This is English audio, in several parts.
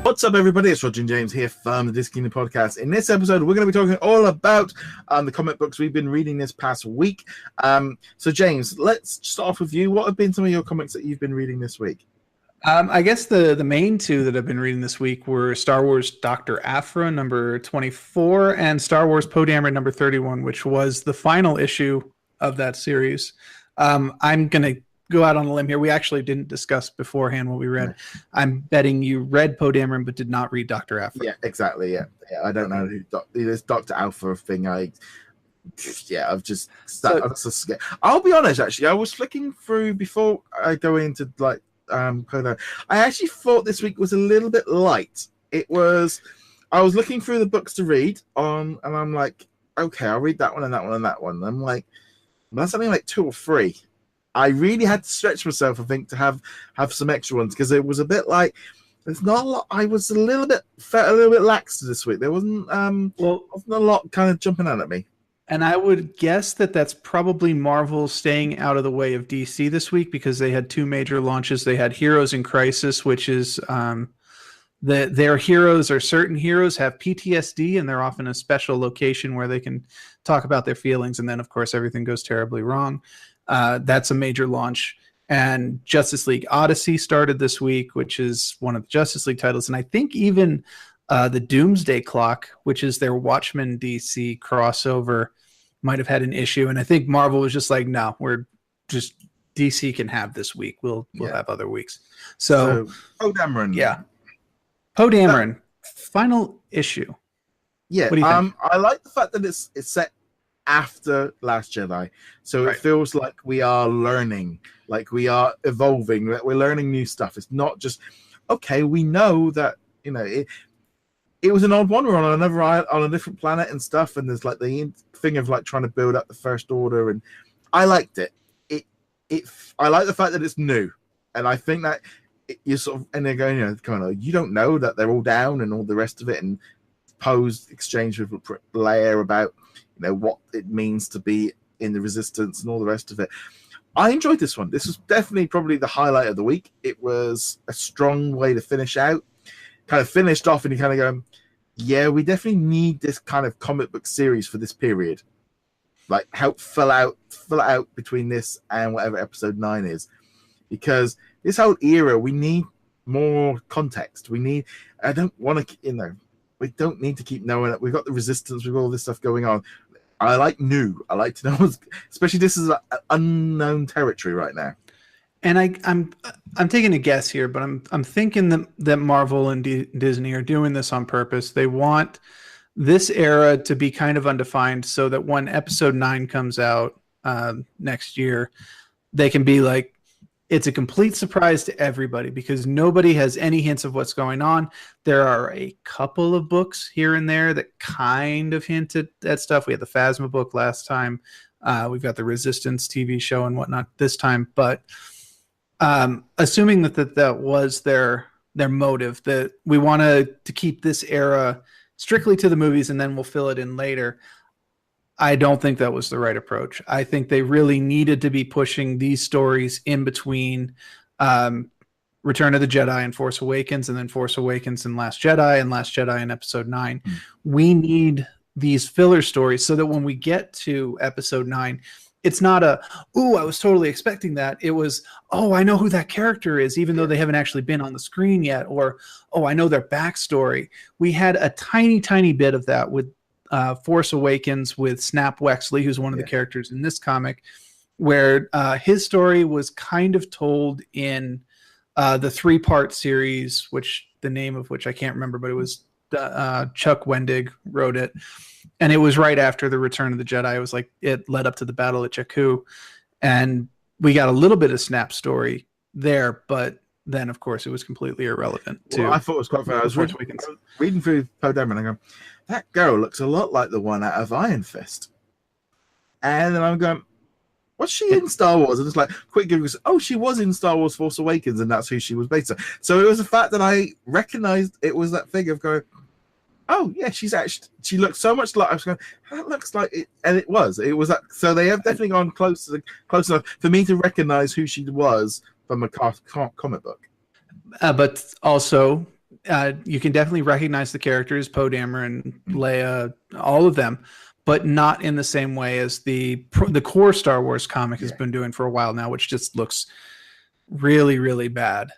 What's up, everybody? It's Roger and James here from the DisKingdom Podcast. In this episode, we're going to be talking all about the comic books we've been reading this past week. So, James, let's start off with you. What have been some of your comics that you've been reading this week? I guess the main two that I've been reading this week were Star Wars Dr. Aphra, number 24, and Star Wars Poe Dameron, number 31, which was the final issue of that series. I'm going to go out on a limb here. We actually didn't discuss beforehand what we read. Right. I'm betting you read Poe Dameron but did not read Dr. Aphra. Yeah, exactly. Yeah, I don't know who this Dr. Aphra thing. I've just I'm so scared. I'll be honest. Actually, I was flicking through before I go into Poe Dameron. I actually thought this week was a little bit light. I was looking through the books to read and I'm like, okay, I'll read that one and that one and that one. And I'm like, well, that's something like 2 or 3. I really had to stretch myself, I think, to have some extra ones because it was a bit like there's not a lot. I was felt a little bit lax this week. There wasn't wasn't a lot kind of jumping out at me. And I would guess that that's probably Marvel staying out of the way of DC this week because they had 2 major launches. They had Heroes in Crisis, which is their heroes or certain heroes have PTSD and they're off in a special location where they can talk about their feelings. And then, of course, everything goes terribly wrong. That's a major launch. And Justice League Odyssey started this week, which is one of the Justice League titles. And I think even the Doomsday Clock, which is their Watchmen DC crossover, might have had an issue. And I think Marvel was just like, no, we're just DC can have this week. We'll have other weeks. So Poe Dameron. Yeah. Poe Dameron, final issue. Yeah. What do you think? I like the fact that it's set after Last Jedi, so It feels like we are learning, like we are evolving, that we're learning new stuff. It's not just okay. We know that it was an odd one. We're on a different planet and stuff, and there's like the thing of like trying to build up the First Order, and I liked it. I like the fact that it's new, and I think that you sort of and they're going, kind of, you don't know that they're all down and all the rest of it, and Poe's exchange with Leia about what it means to be in the Resistance and all the rest of it. I enjoyed this one. This was definitely probably the highlight of the week. It was a strong way to finish out. Kind of finished off and you kind of go, yeah, we definitely need this kind of comic book series for this period. Like help fill out between this and whatever episode 9 is. Because this whole era, we need more context. We don't need to keep knowing that we've got the Resistance, we've got all this stuff going on. I like new. I like to know, especially this is unknown territory right now. And I'm taking a guess here, but I'm thinking that Marvel and Disney are doing this on purpose. They want this era to be kind of undefined, so that when episode 9 comes out next year, they can be like, it's a complete surprise to everybody because nobody has any hints of what's going on. There are a couple of books here and there that kind of hint at stuff. We had the Phasma book last time. We've got the Resistance TV show and whatnot this time. But assuming that was their motive, that we want to keep this era strictly to the movies and then we'll fill it in later, I don't think that was the right approach. I think they really needed to be pushing these stories in between Return of the Jedi and Force Awakens, and then Force Awakens and Last Jedi, and Last Jedi and Episode 9. We need these filler stories so that when we get to Episode 9, it's not I was totally expecting that. It was, I know who that character is, even though they haven't actually been on the screen yet, or, I know their backstory. We had a tiny, tiny bit of that with Force Awakens with Snap Wexley, who's one of the characters in this comic, where his story was kind of told in the 3-part series, which the name of which I can't remember, but it was Chuck Wendig wrote it. And it was right after the Return of the Jedi. It was like it led up to the Battle of Jakku. And we got a little bit of Snap's story there, but then, of course, it was completely irrelevant. I thought it was quite funny. I was reading through Poe Dameron and I go, that girl looks a lot like the one out of Iron Fist. And then I'm going, was she in Star Wars? And it's like, quick Google, she was in Star Wars Force Awakens, and that's who she was based on. So it was the fact that I recognized it was that figure of going, oh, yeah, she looks so much like, I was going, that looks like it. And it was that. So they have definitely gone close enough for me to recognize who she was from a comic book. But also, you can definitely recognize the characters, Poe Dameron, Leia, all of them, but not in the same way as the core Star Wars comic has been doing for a while now, which just looks really, really bad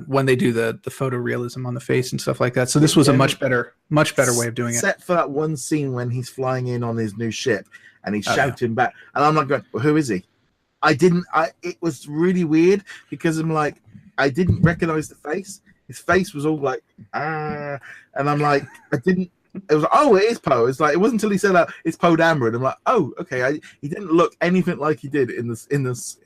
when they do the photorealism on the face and stuff like that. So this was a much better way of doing it. Except for that one scene when he's flying in on his new ship and he's shouting back, and I'm like, going, well, who is he? It was really weird because I'm like, I didn't recognize the face. His face was all like, and I'm like, it was like, oh, it is Poe. It's like, it wasn't until he said that it's Poe Dameron. I'm like, oh, okay. He didn't look anything like he did in this.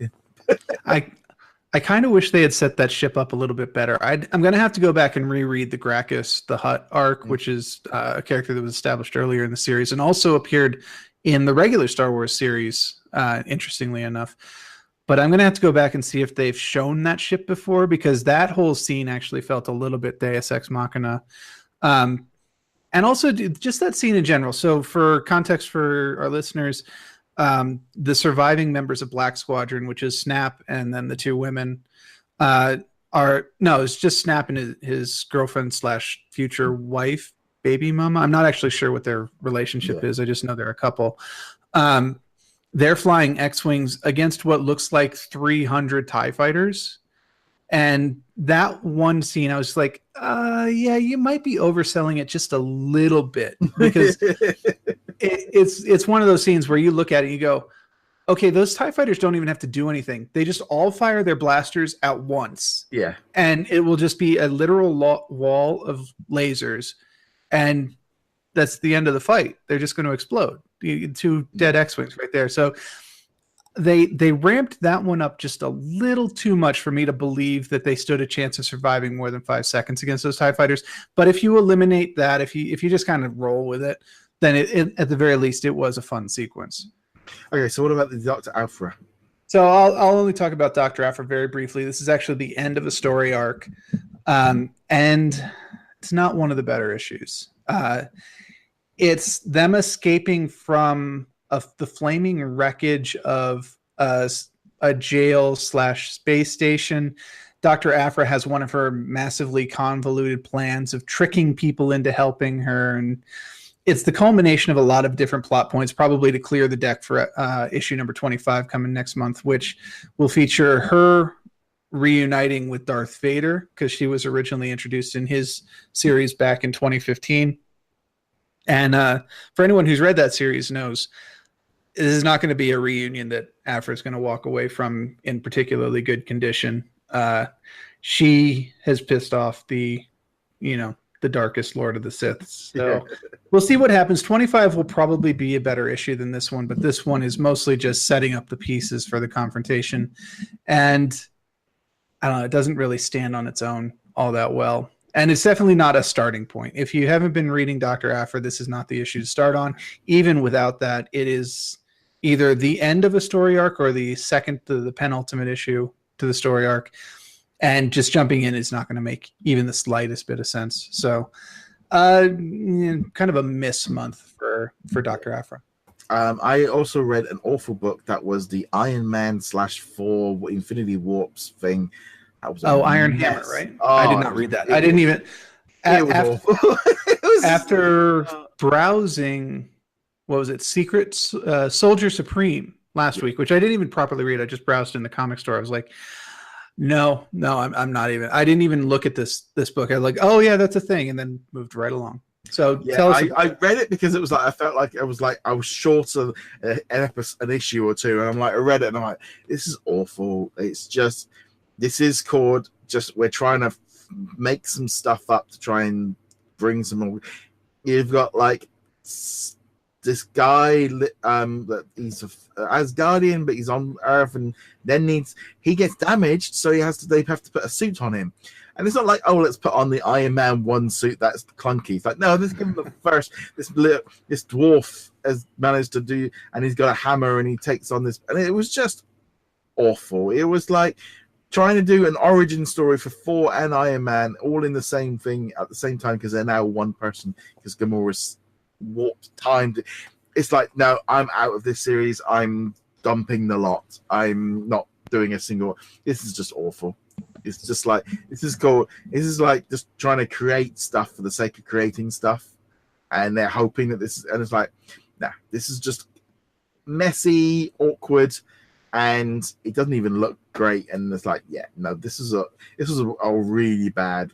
I kind of wish they had set that ship up a little bit better. I'm going to have to go back and reread the Gracchus the Hutt arc, which is a character that was established earlier in the series and also appeared in the regular Star Wars series, interestingly enough. But I'm going to have to go back and see if they've shown that ship before, because that whole scene actually felt a little bit Deus Ex Machina. And also just that scene in general. So for context for our listeners, the surviving members of Black Squadron, which is Snap and then the two women, it's just Snap and his girlfriend / future wife, baby mama. I'm not actually sure what their relationship is. I just know they're a couple. They're flying X-Wings against what looks like 300 TIE fighters. And that one scene, I was like, you might be overselling it just a little bit, because it's one of those scenes where you look at it and you go, okay, those TIE fighters don't even have to do anything. They just all fire their blasters at once. Yeah. And it will just be a literal wall of lasers. And that's the end of the fight. They're just going to explode. Two dead X-Wings right there. So they ramped that one up just a little too much for me to believe that they stood a chance of surviving more than 5 seconds against those TIE fighters. But if you eliminate that, if you just kind of roll with it, then at the very least, it was a fun sequence. Okay, so what about the Dr. Aphra? So I'll only talk about Dr. Aphra very briefly. This is actually the end of a story arc, and it's not one of the better issues. It's them escaping from the flaming wreckage of a jail / space station. Dr. Aphra has one of her massively convoluted plans of tricking people into helping her, and it's the culmination of a lot of different plot points, probably to clear the deck for issue number 25 coming next month, which will feature her reuniting with Darth Vader, because she was originally introduced in his series back in 2015. And for anyone who's read that series knows, this is not going to be a reunion that Aphra is going to walk away from in particularly good condition. She has pissed off the darkest Lord of the Sith. So we'll see what happens. 25 will probably be a better issue than this one, but this one is mostly just setting up the pieces for the confrontation. And I don't know, it doesn't really stand on its own all that well. And it's definitely not a starting point. If you haven't been reading Dr. Aphra, this is not the issue to start on. Even without that, it is either the end of a story arc or the second to the penultimate issue to the story arc. And just jumping in is not going to make even the slightest bit of sense. So kind of a miss month for Dr. Aphra. I also read an awful book that was the Iron Man /4 Infinity Warps thing. Iron Hammer, right? I did not read that. I didn't even. After browsing, what was it? Secret Soldier Supreme last week, which I didn't even properly read. I just browsed in the comic store. I was like, no, I'm not even. I didn't even look at this book. I was like, oh yeah, that's a thing, and then moved right along. So yeah, tell us. I read it because it was like I felt like I was short of an issue or two, and I'm like, I read it and I'm like, this is awful. It's just. This is called just we're trying to make some stuff up to try and bring some more. You've got like this guy that he's Asgardian, but he's on Earth, and then he gets damaged, so they have to put a suit on him. And it's not like, oh, let's put on the Iron Man 1 suit that's clunky. It's like, no, let's give him the first. This dwarf has managed to do, and he's got a hammer, and he takes on this, and it was just awful. It was like trying to do an origin story for Thor and Iron Man all in the same thing at the same time, because they're now one person, because Gamora's warped time. It's like, no, I'm out of this series. I'm dumping the lot. I'm not doing a single. This is just awful. It's just like this is called. This is like just trying to create stuff for the sake of creating stuff, and they're hoping that this. And it's like, nah, this is just messy, awkward, and it doesn't even look great. And it's like, yeah, no, this was a really bad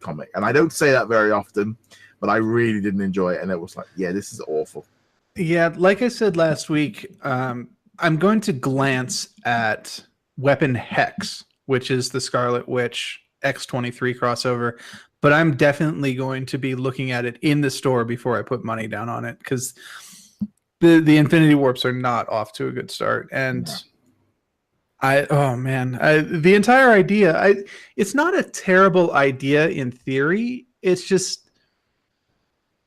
comic. And I don't say that very often, but I really didn't enjoy it. And it was like, yeah, this is awful. Yeah, like I said last week, I'm going to glance at Weapon Hex, which is the Scarlet Witch X-23 crossover, but I'm definitely going to be looking at it in the store before I put money down on it, because the Infinity Warps are not off to a good start. And the entire idea, it's not a terrible idea in theory. It's just,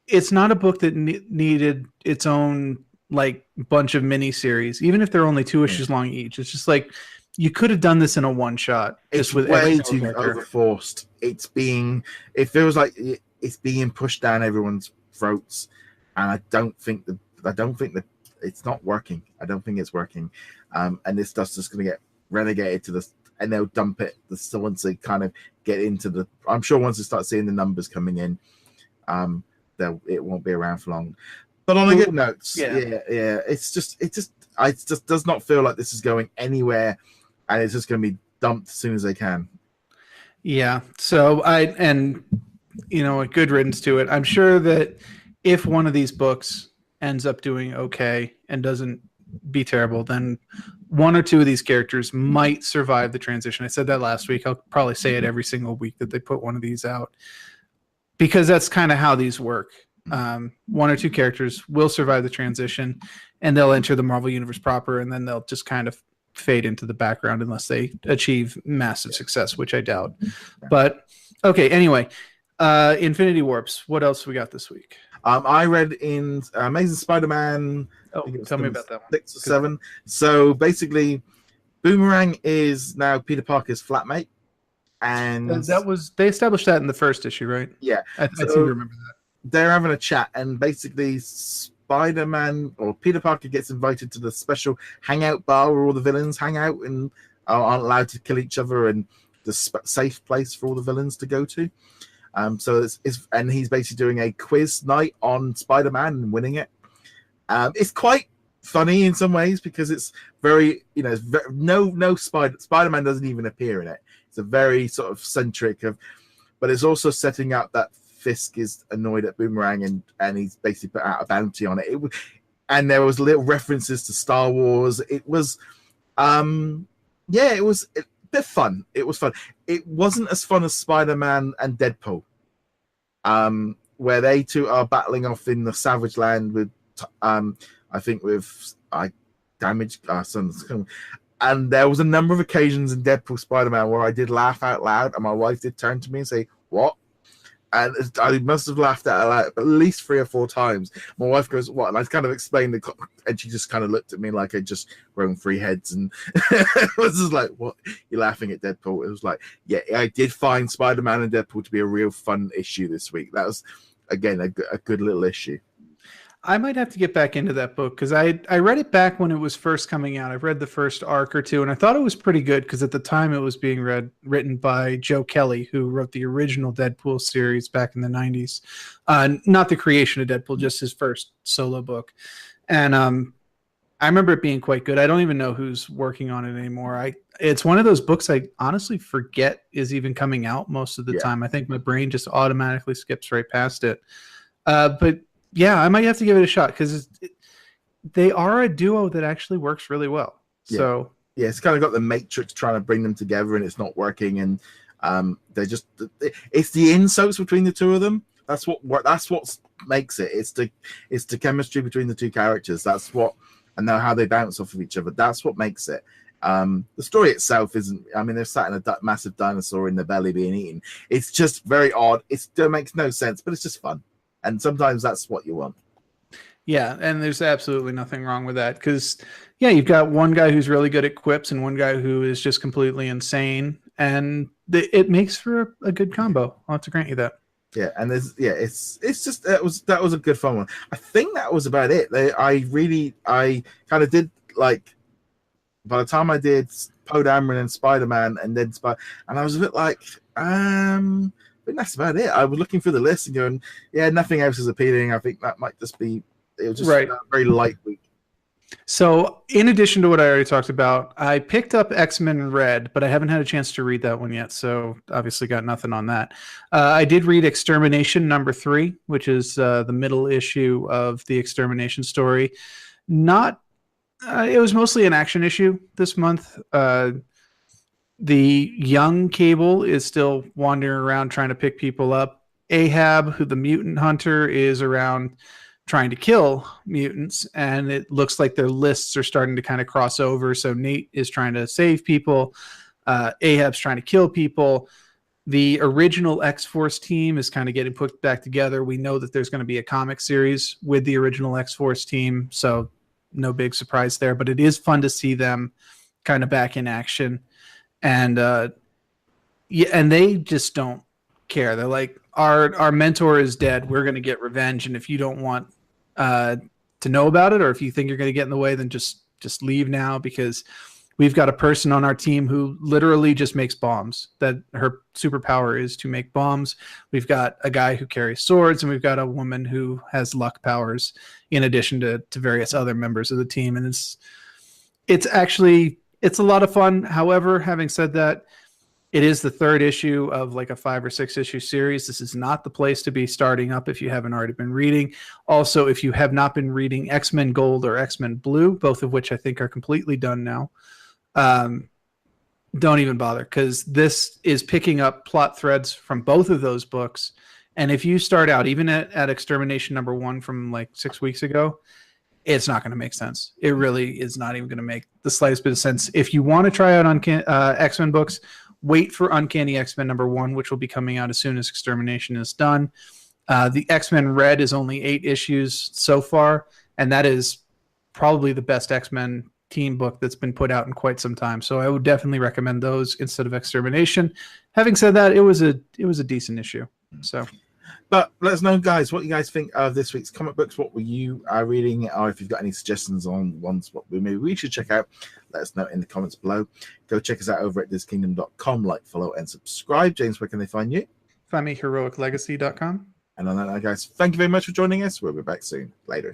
it's not a book that needed its own like bunch of miniseries, even if they're only 2 issues long each. It's just like, you could have done this in a one shot. It's with way too overforced. It feels like it's being pushed down everyone's throats, and I don't think that it's not working. I don't think it's working. And this stuff's just going to get relegated to this, and they'll dump it. Once they kind of get into the, I'm sure once they start seeing the numbers coming in, it won't be around for long. But on a good note, it just does not feel like this is going anywhere, and it's just going to be dumped as soon as they can. Yeah. So a good riddance to it. I'm sure that if one of these books ends up doing okay and doesn't be terrible, then 1 or 2 of these characters might survive the transition. I said that last week. I'll probably say it every single week that they put one of these out, because that's kind of how these work. 1 or 2 characters will survive the transition, and they'll enter the Marvel Universe proper, and then they'll just kind of fade into the background unless they achieve massive success, which I doubt. But okay, anyway, Infinity Warps. What else we got this week? I read in Amazing Spider-Man. Tell me about that one. 6 or 7. So basically, Boomerang is now Peter Parker's flatmate, and they established that in the first issue, right? Yeah, I seem to remember that. They're having a chat, and basically Spider-Man or Peter Parker gets invited to the special hangout bar where all the villains hang out and aren't allowed to kill each other, and the safe place for all the villains to go to. So and he's basically doing a quiz night on Spider-Man and winning it. It's quite funny in some ways because it's very, Spider-Man doesn't even appear in it. It's a very sort of centric but it's also setting up that Fisk is annoyed at Boomerang and he's basically put out a bounty on it. And there was little references to Star Wars. It was, it was a bit fun. It was fun. It wasn't as fun as Spider-Man and Deadpool, where they two are battling off in the Savage Land with, Damage. And there was a number of occasions in Deadpool Spider-Man where I did laugh out loud, and my wife did turn to me and say, "What?" And I must have laughed out loud at least 3 or 4 times. My wife goes, "What?" And I kind of explained and she just kind of looked at me like I'd just grown 3 heads. And it was just like, "What? You're laughing at Deadpool?" It was like, yeah, I did find Spider-Man and Deadpool to be a real fun issue this week. That was, again, a good little issue. I might have to get back into that book because I read it back when it was first coming out. I've read the first arc or 2, and I thought it was pretty good because at the time it was being written by Joe Kelly, who wrote the original Deadpool series back in the 90s. Not the creation of Deadpool, just his first solo book. And I remember it being quite good. I don't even know who's working on it anymore. It's one of those books I honestly forget is even coming out most of the time. I think my brain just automatically skips right past it. But yeah, I might have to give it a shot because they are a duo that actually works really well. Yeah. So yeah, it's kind of got the Matrix trying to bring them together, and it's not working. And it's the insults between the two of them. That's what makes it. It's the chemistry between the two characters. And how they bounce off of each other. That's what makes it. The story itself isn't. I mean, they're sat in a massive dinosaur in their belly being eaten. It's just very odd. It makes no sense, but it's just fun. And sometimes that's what you want. Yeah, and there's absolutely nothing wrong with that because, you've got one guy who's really good at quips and one guy who is just completely insane, and it makes for a good combo. I'll have to grant you that. Yeah, and it's just that was a good fun one. I think that was about it. I kind of did like by the time I did Poe Dameron and Spider-Man, and then and I was a bit like, but that's about it. I was looking through the list and going, yeah, nothing else is appealing. I think that might just be, it was just a very light week. So, in addition to what I already talked about, I picked up X-Men Red, but I haven't had a chance to read that one yet, so obviously got nothing on that. I did read Extermination #3, which is the middle issue of the Extermination story. It was mostly an action issue this month. The young Cable is still wandering around trying to pick people up. Ahab, who the mutant hunter, is around trying to kill mutants, and it looks like their lists are starting to kind of cross over. So Nate is trying to save people. Ahab's trying to kill people. The original X-Force team is kind of getting put back together. We know that there's going to be a comic series with the original X-Force team, so no big surprise there, but it is fun to see them kind of back in action. And and they just don't care. They're like, our mentor is dead. We're going to get revenge. And if you don't want to know about it, or if you think you're going to get in the way, then just leave now, because we've got a person on our team who literally just makes bombs. That her superpower is to make bombs. We've got a guy who carries swords, and we've got a woman who has luck powers in addition to various other members of the team. And it's a lot of fun. However, having said that, it is the third issue of like a 5 or 6 issue series. This is not the place to be starting up if you haven't already been reading. Also, if you have not been reading X-Men Gold or X-Men Blue, both of which I think are completely done now, don't even bother, because this is picking up plot threads from both of those books. And if you start out even at Extermination #1 from like 6 weeks ago, it's not going to make sense. It really is not even going to make the slightest bit of sense. If you want to try out X-Men books, wait for Uncanny X-Men #1, which will be coming out as soon as Extermination is done. The X-Men Red is only 8 issues so far, and that is probably the best X-Men team book that's been put out in quite some time. So I would definitely recommend those instead of Extermination. Having said that, it was a decent issue. So, but let us know, guys, what you guys think of this week's comic books. What were you reading, or if you've got any suggestions on ones what maybe we should check out, let us know in the comments below. Go check us out over at DisKingdom.com. Like, follow, and subscribe. James, where can they find you? Find me heroiclegacy.com. And on that note, guys, thank you very much for joining us. We'll be back soon. Later.